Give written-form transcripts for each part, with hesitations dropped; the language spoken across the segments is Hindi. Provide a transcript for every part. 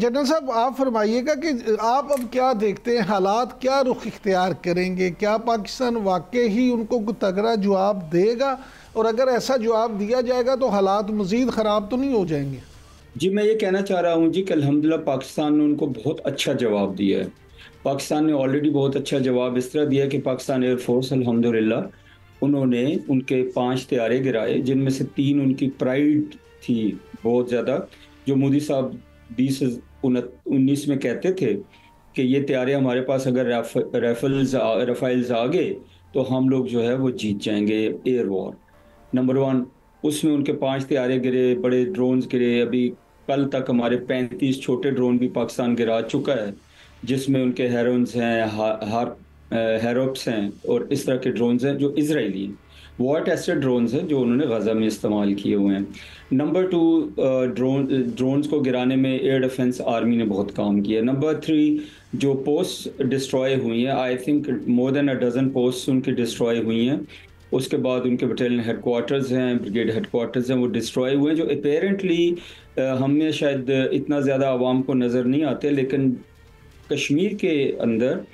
जनरल साहब आप फरमाइएगा कि आप अब क्या देखते हैं, हालात क्या रुख इख्तियार करेंगे? क्या पाकिस्तान वाकई ही उनको कोई तगड़ा जवाब देगा, और अगर ऐसा जवाब दिया जाएगा तो हालात मज़ीद ख़राब तो नहीं हो जाएंगे? जी, मैं ये कहना चाह रहा हूँ जी कि अल्हम्दुलिल्लाह पाकिस्तान ने उनको बहुत अच्छा जवाब दिया है। पाकिस्तान ने ऑलरेडी बहुत अच्छा जवाब इस तरह दिया कि पाकिस्तान एयरफोर्स अल्हम्दुलिल्लाह उन्होंने उनके 5 तैयारे गिराए, जिनमें से 3 उनकी प्राइड थी बहुत ज़्यादा। जो मोदी साहब 2019 में कहते थे कि ये तैयारे हमारे पास अगर राफेल्स आ गए तो हम लोग जो है वो जीत जाएंगे एयर वॉर। नंबर 1 उसमें उनके 5 तैयारे गिरे, बड़े ड्रोन्स गिरे। अभी कल तक हमारे 35 छोटे ड्रोन भी पाकिस्तान गिरा चुका है, जिसमें उनके हेरोन्स हैं, हेरोप्स हैं और इस तरह के ड्रोन्स हैं जो इजरायली हैं। वॉर टेस्टेड ड्रोन्स हैं जो उन्होंने गजा में इस्तेमाल किए हुए हैं। नंबर 2, ड्रोन्स को गिराने में एयर डिफेंस आर्मी ने बहुत काम किया। नंबर 3, जो पोस्ट डिस्ट्रॉय हुई हैं, I think more than a dozen post उनकी डिस्ट्रॉय हुई हैं। उसके बाद उनके बटालियन हेडक्वार्टर्स हैं, ब्रिगेड हेडक्वार्टर्स हैं, वो डिस्ट्रॉय हुए हैं, जो अपेरेंटली हमें शायद इतना ज़्यादा आवाम को नज़र नहीं आते, लेकिन कश्मीर के अंदर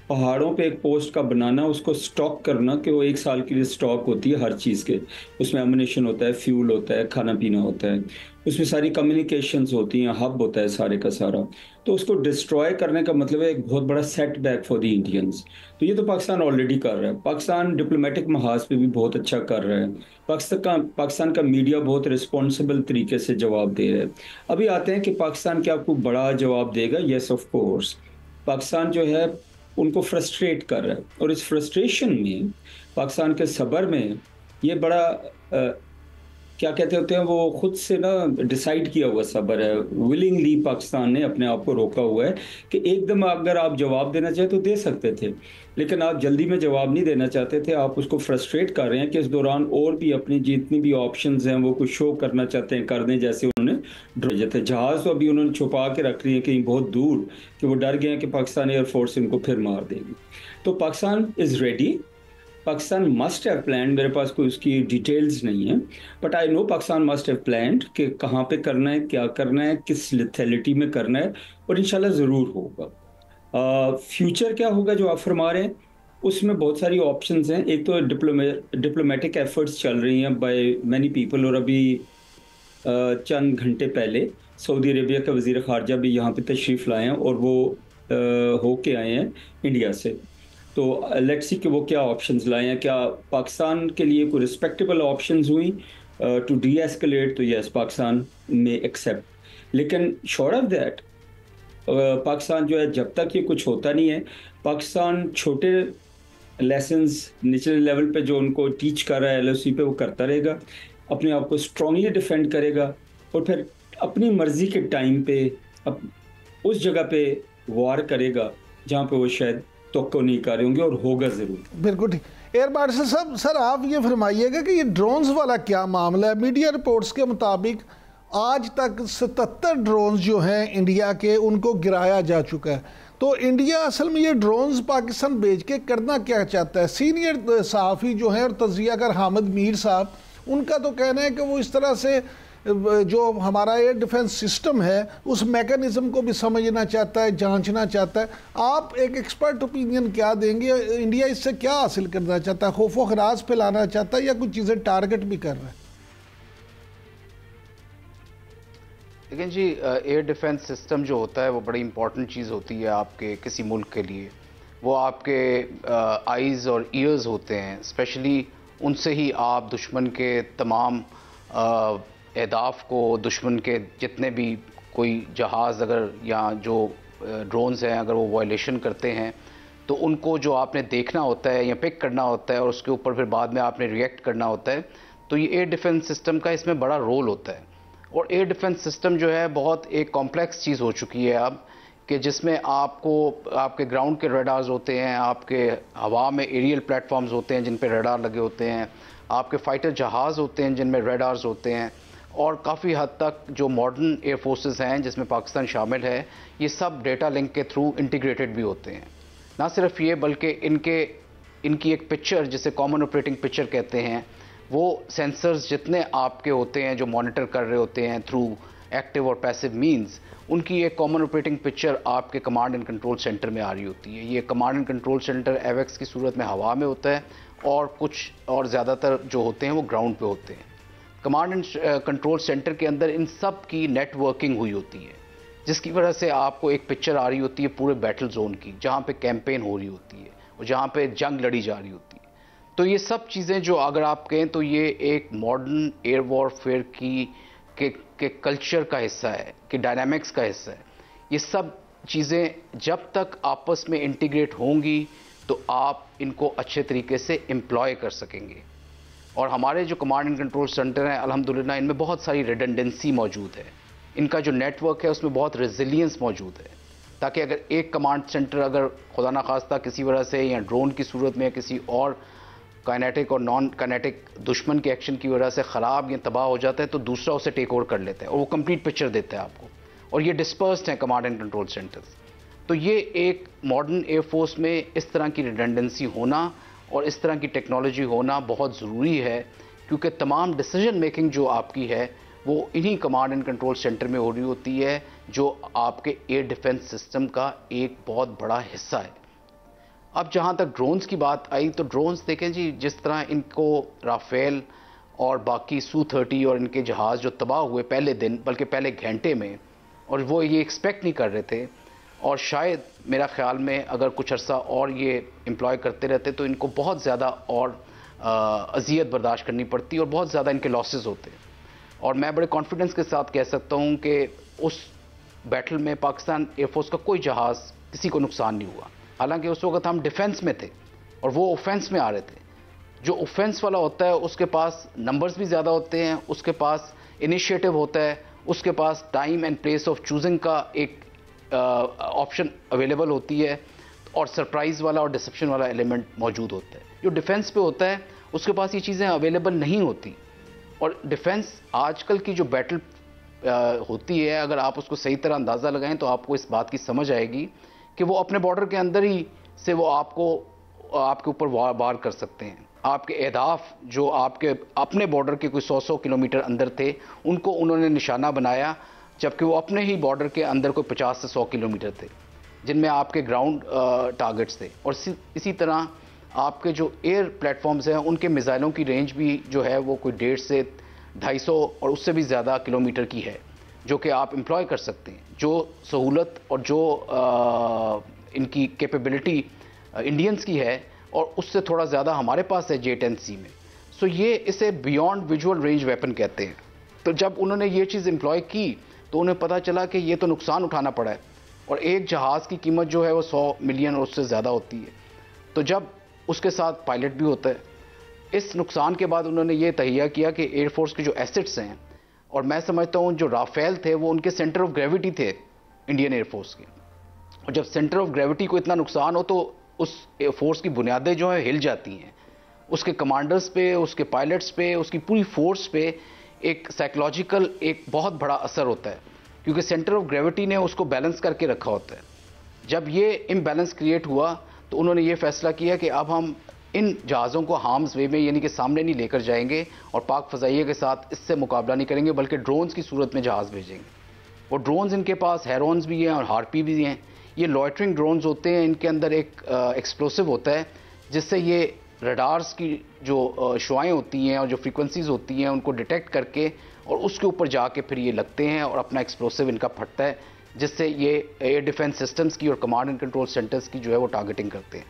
पहाड़ों पे एक पोस्ट का बनाना, उसको स्टॉक करना कि वो 1 साल के लिए स्टॉक होती है हर चीज़ के। उसमें एमुनेशन होता है, फ्यूल होता है, खाना पीना होता है, उसमें सारी कम्युनिकेशंस होती हैं, हब होता है सारे का सारा। तो उसको डिस्ट्रॉय करने का मतलब है एक बहुत बड़ा सेटबैक फॉर द इंडियंस। तो ये तो पाकिस्तान ऑलरेडी कर रहा है। पाकिस्तान डिप्लोमेटिक महाज पे भी बहुत अच्छा कर रहा है। पाकिस्तान का मीडिया बहुत रिस्पॉन्सिबल तरीके से जवाब दे रहा है। अभी आते हैं कि पाकिस्तान क्या आपको बड़ा जवाब देगा? Yes of course. पाकिस्तान जो है उनको फ्रस्ट्रेट कर रहा है, और इस फ्रस्ट्रेशन में पाकिस्तान के सबर में ये बड़ा क्या कहते होते हैं, वो खुद से ना डिसाइड किया हुआ सबर है। विलिंगली पाकिस्तान ने अपने आप को रोका हुआ है कि एकदम अगर आप जवाब देना चाहे तो दे सकते थे, लेकिन आप जल्दी में जवाब नहीं देना चाहते थे। आप उसको फ्रस्ट्रेट कर रहे हैं कि इस दौरान और भी अपनी जितनी भी ऑप्शंस हैं वो कुछ शो करना चाहते हैं, कर दें जैसे उन्होंने भेजे थे। जहाज़ तो अभी उन्होंने छुपा के रख लिए कहीं बहुत दूर, कि वो डर गए हैं कि पाकिस्तान एयरफोर्स इनको फिर मार देगी। तो Pakistan is ready. Pakistan must have plan, मेरे पास कोई उसकी डिटेल्स नहीं है, but I know Pakistan must have plan कि कहाँ पे करना है, क्या करना है, किस लिथैलिटी में करना है, और इंशाल्लाह ज़रूर होगा। फ्यूचर क्या होगा जो आप फरमा रहे हैं, उसमें बहुत सारी ऑप्शंस हैं। एक तो डिप्लोमेटिक एफर्ट्स चल रही हैं बाय मैनी पीपल, और अभी चंद घंटे पहले सऊदी अरेबिया का वज़ीर ख़ारजा भी यहाँ पे तशरीफ़ लाए हैं, और वो होके आए हैं इंडिया से। तो लेट्स सी कि वो क्या ऑप्शंस लाए हैं। क्या पाकिस्तान के लिए कोई रिस्पेक्टेबल ऑप्शंस हुई टू डी एस्केलेट? तो यस, पाकिस्तान में एक्सेप्ट। लेकिन शॉर्ट ऑफ दैट पाकिस्तान जो है, जब तक ये कुछ होता नहीं है, पाकिस्तान छोटे लेसन्स निचले लेवल पे जो उनको टीच कर रहा है एलओसी पे, वो करता रहेगा, अपने आप को स्ट्रांगली डिफेंड करेगा, और फिर अपनी मर्जी के टाइम पे उस जगह पे वार करेगा जहाँ पे वो शायद तो नहीं कर रहे होंगे, और होगा ज़रूर। बिल्कुल ठीक। एयर मार्शल साहब, सर आप ये फरमाइएगा कि ये ड्रोन्स वाला क्या मामला है? मीडिया रिपोर्ट्स के मुताबिक आज तक 77 ड्रोन्स जो हैं इंडिया के, उनको गिराया जा चुका है। तो इंडिया असल में ये ड्रोन्स पाकिस्तान भेज के करना क्या चाहता है? सीनियर सहाफ़ी जो हैं और तज्ज़ियाकार हामिद मीर साहब, उनका तो कहना है कि वो इस तरह से जो हमारा एयर डिफेंस सिस्टम है उस मैकेनिज़्म को भी समझना चाहता है, जांचना चाहता है। आप एक एक्सपर्ट ओपिनियन क्या देंगे? इंडिया इससे क्या हासिल करना चाहता है? खौफ व खराज फैलाना चाहता है या कुछ चीज़ें टारगेट भी कर रहा है? लेकिन जी, एयर डिफेंस सिस्टम जो होता है वो बड़ी इंपॉर्टेंट चीज़ होती है आपके किसी मुल्क के लिए। वो आपके आइज़ और ईयर्स होते हैं, स्पेशली उनसे ही आप दुश्मन के तमाम अहदाफ को, दुश्मन के जितने भी कोई जहाज़ अगर या जो ड्रोन्स हैं अगर वो वायलेशन करते हैं, तो उनको जो आपने देखना होता है या पिक करना होता है, और उसके ऊपर फिर बाद में आपने रिएक्ट करना होता है। तो ये एयर डिफेंस सिस्टम का इसमें बड़ा रोल होता है। और एयर डिफेंस सिस्टम जो है बहुत एक कॉम्प्लेक्स चीज़ हो चुकी है अब, कि जिसमें आपको आपके ग्राउंड के रडार्स होते हैं, आपके हवा में एरियल प्लेटफॉर्म्स होते हैं जिन पे रडार लगे होते हैं, आपके फाइटर जहाज़ होते हैं जिनमें रडार्स होते हैं, और काफ़ी हद तक जो मॉडर्न एयर फोर्सेस हैं जिसमें पाकिस्तान शामिल है, ये सब डेटा लिंक के थ्रू इंटीग्रेटेड भी होते हैं। ना सिर्फ ये, बल्कि इनकी एक पिक्चर जिसे कॉमन ऑपरेटिंग पिक्चर कहते हैं, वो सेंसर्स जितने आपके होते हैं जो मॉनिटर कर रहे होते हैं थ्रू एक्टिव और पैसिव मीन्स, उनकी एक कॉमन ऑपरेटिंग पिक्चर आपके कमांड एंड कंट्रोल सेंटर में आ रही होती है। ये कमांड एंड कंट्रोल सेंटर एवेक्स की सूरत में हवा में होता है और कुछ और ज़्यादातर जो होते हैं वो ग्राउंड पे होते हैं। कमांड एंड कंट्रोल सेंटर के अंदर इन सब की नेटवर्किंग हुई होती है, जिसकी वजह से आपको एक पिक्चर आ रही होती है पूरे बैटल जोन की, जहाँ पे कैंपेन हो रही होती है और जहाँ पे जंग लड़ी जा रही होती है। तो ये सब चीज़ें जो अगर आप कहें तो ये एक मॉडर्न एयर वॉरफेयर के कल्चर का हिस्सा है, कि डायनामिक्स का हिस्सा है। ये सब चीज़ें जब तक आपस में इंटीग्रेट होंगी तो आप इनको अच्छे तरीके से एम्प्लॉय कर सकेंगे। और हमारे जो कमांड एंड कंट्रोल सेंटर हैं अल्हम्दुलिल्लाह, इनमें बहुत सारी रिडंडेंसी मौजूद है। इनका जो नेटवर्क है उसमें बहुत रेजिलियंस मौजूद है, ताकि अगर एक कमांड सेंटर अगर खुदा ना खास्ता किसी वजह से या ड्रोन की सूरत में या किसी और काइनेटिक और नॉन काइनेटिक दुश्मन के एक्शन की वजह से ख़राब या तबाह हो जाता है तो दूसरा उसे टेक ओवर कर लेता है और वो कंप्लीट पिक्चर देता है आपको। और ये डिस्पर्स्ड हैं कमांड एंड कंट्रोल सेंटर्स। तो ये एक मॉडर्न एयरफोर्स में इस तरह की रिडंडेंसी होना और इस तरह की टेक्नोलॉजी होना बहुत ज़रूरी है, क्योंकि तमाम डिसीजन मेकिंग जो आपकी है वो इन्हीं कमांड एंड कंट्रोल सेंटर में हो रही होती है, जो आपके एयर डिफेंस सिस्टम का एक बहुत बड़ा हिस्सा है। अब जहाँ तक ड्रोन्स की बात आई तो ड्रोन्स देखें जी, जिस तरह इनको राफेल और बाकी Su-30 और इनके जहाज़ जो तबाह हुए पहले दिन, बल्कि पहले घंटे में, और वो ये एक्सपेक्ट नहीं कर रहे थे, और शायद मेरा ख्याल में अगर कुछ अरसा और ये एम्प्लॉय करते रहते तो इनको बहुत ज़्यादा और अजियत बर्दाश्त करनी पड़ती और बहुत ज़्यादा इनके लॉसेस होते। और मैं बड़े कॉन्फिडेंस के साथ कह सकता हूँ कि उस बैटल में पाकिस्तान एयरफोर्स का कोई जहाज़ किसी को नुकसान नहीं हुआ। हालांकि उस वक्त हम डिफेंस में थे और वो ऑफेंस में आ रहे थे। जो ऑफेंस वाला होता है उसके पास नंबर्स भी ज़्यादा होते हैं, उसके पास इनिशिएटिव होता है, उसके पास time and place of choosing का एक ऑप्शन अवेलेबल होती है, और सरप्राइज़ वाला और डिसेप्शन वाला एलिमेंट मौजूद होता है। जो डिफेंस पे होता है उसके पास ये चीज़ें अवेलेबल नहीं होती। और डिफेंस आजकल की जो बैटल होती है, अगर आप उसको सही तरह अंदाज़ा लगाएं तो आपको इस बात की समझ आएगी कि वो अपने बॉर्डर के अंदर ही से वो आपके ऊपर वार कर सकते हैं। आपके अहदाफ जो आपके अपने बॉर्डर के कोई 100 किलोमीटर अंदर थे, उनको उन्होंने निशाना बनाया, जबकि वो अपने ही बॉर्डर के अंदर कोई 50 से 100 किलोमीटर थे, जिनमें आपके ग्राउंड टारगेट्स थे। और इसी तरह आपके जो एयर प्लेटफॉर्म्स हैं उनके मिसाइलों की रेंज भी जो है वो कोई 150 से 250 और उससे भी ज़्यादा किलोमीटर की है, जो कि आप एम्प्लॉय कर सकते हैं। जो सहूलत और जो इनकी कैपेबिलिटी इंडियंस की है और उससे थोड़ा ज़्यादा हमारे पास है J-10C में। सो ये इसे बियॉन्ड विजुअल रेंज वेपन कहते हैं। तो जब उन्होंने ये चीज़ एम्प्लॉय की तो उन्हें पता चला कि ये तो नुकसान उठाना पड़ा है, और एक जहाज़ की कीमत जो है वो 100 मिलियन और उससे ज़्यादा होती है। तो जब उसके साथ पायलट भी होता है, इस नुकसान के बाद उन्होंने ये तहिया किया कि एयरफोर्स के जो एसेट्स हैं, और मैं समझता हूँ जो राफेल थे वो उनके सेंटर ऑफ ग्रेविटी थे इंडियन एयरफोर्स के, और जब सेंटर ऑफ ग्रेविटी को इतना नुकसान हो तो उस एयरफोर्स की बुनियादें जो हैं हिल जाती हैं। उसके कमांडर्स पे, उसके पायलट्स पे, उसकी पूरी फोर्स पे एक साइकोलॉजिकल एक बहुत बड़ा असर होता है, क्योंकि सेंटर ऑफ ग्रेविटी ने उसको बैलेंस करके रखा होता है। जब ये इम्बैलेंस क्रिएट हुआ तो उन्होंने ये फैसला किया कि अब हम इन जहाज़ों को हार्म्स वे में यानी कि सामने नहीं लेकर जाएंगे और पाक फ़ज़ाइया के साथ इससे मुकाबला नहीं करेंगे, बल्कि ड्रोन्स की सूरत में जहाज़ भेजेंगे। और ड्रोन्स इनके पास हेरोन्स भी हैं और हार्पी भी हैं। ये लॉयटरिंग ड्रोन्स होते हैं, इनके अंदर एक एक्सप्लोसिव होता है जिससे ये रडार्स की जो शुआएँ होती हैं और जो फ्रीक्वेंसीज़ होती हैं उनको डिटेक्ट करके और उसके ऊपर जाके फिर ये लगते हैं और अपना एक्सप्लोसिव इनका फटता है, जिससे ये एयर डिफेंस सिस्टम्स की और कमांड एंड कंट्रोल सेंटर्स की जो है वो टारगेटिंग करते हैं।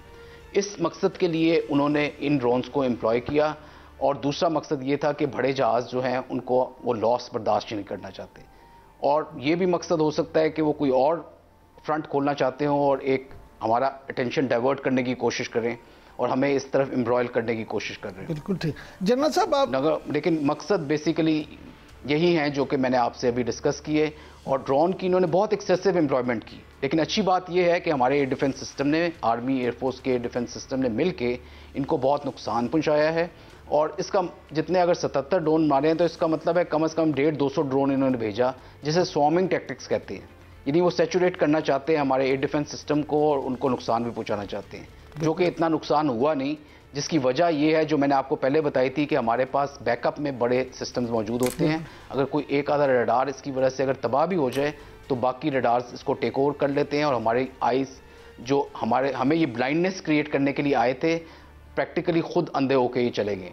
इस मकसद के लिए उन्होंने इन ड्रोन्स को एम्प्लॉय किया, और दूसरा मकसद ये था कि बड़े जहाज़ जो हैं उनको वो लॉस बर्दाश्त नहीं करना चाहते, और ये भी मकसद हो सकता है कि वो कोई और फ्रंट खोलना चाहते हों और एक हमारा अटेंशन डाइवर्ट करने की कोशिश करें और हमें इस तरफ एम्ब्रॉयल करने की कोशिश कर रहे हैं। बिल्कुल ठीक जनरल साहब आप, लेकिन मकसद बेसिकली यही हैं जो कि मैंने आपसे अभी डिस्कस किए। और ड्रोन की इन्होंने बहुत एक्सेसिव एम्प्लॉयमेंट की, लेकिन अच्छी बात यह है कि हमारे एयर डिफेंस सिस्टम ने, आर्मी एयरफोर्स के एयर डिफेंस सिस्टम ने मिल के इनको बहुत नुकसान पहुंचाया है। और इसका जितने अगर 77 ड्रोन मारे हैं तो इसका मतलब है कम से कम 150-200 ड्रोन इन्होंने भेजा, जिसे स्वॉर्मिंग टैक्टिक्स कहते हैं। यानी वो सैचुरेट करना चाहते हैं हमारे एयर डिफेंस सिस्टम को और उनको नुकसान भी पहुँचाना चाहते हैं, जो कि इतना नुकसान हुआ नहीं, जिसकी वजह ये है जो मैंने आपको पहले बताई थी कि हमारे पास बैकअप में बड़े सिस्टम्स मौजूद होते हैं। अगर कोई एक आधा रडार इसकी वजह से अगर तबाह भी हो जाए तो बाकी रडार्स इसको टेक ओवर कर लेते हैं और हमारी आइज़ जो हमें ये ब्लाइंडनेस क्रिएट करने के लिए आए थे, प्रैक्टिकली खुद अंधे होके ही चले गए।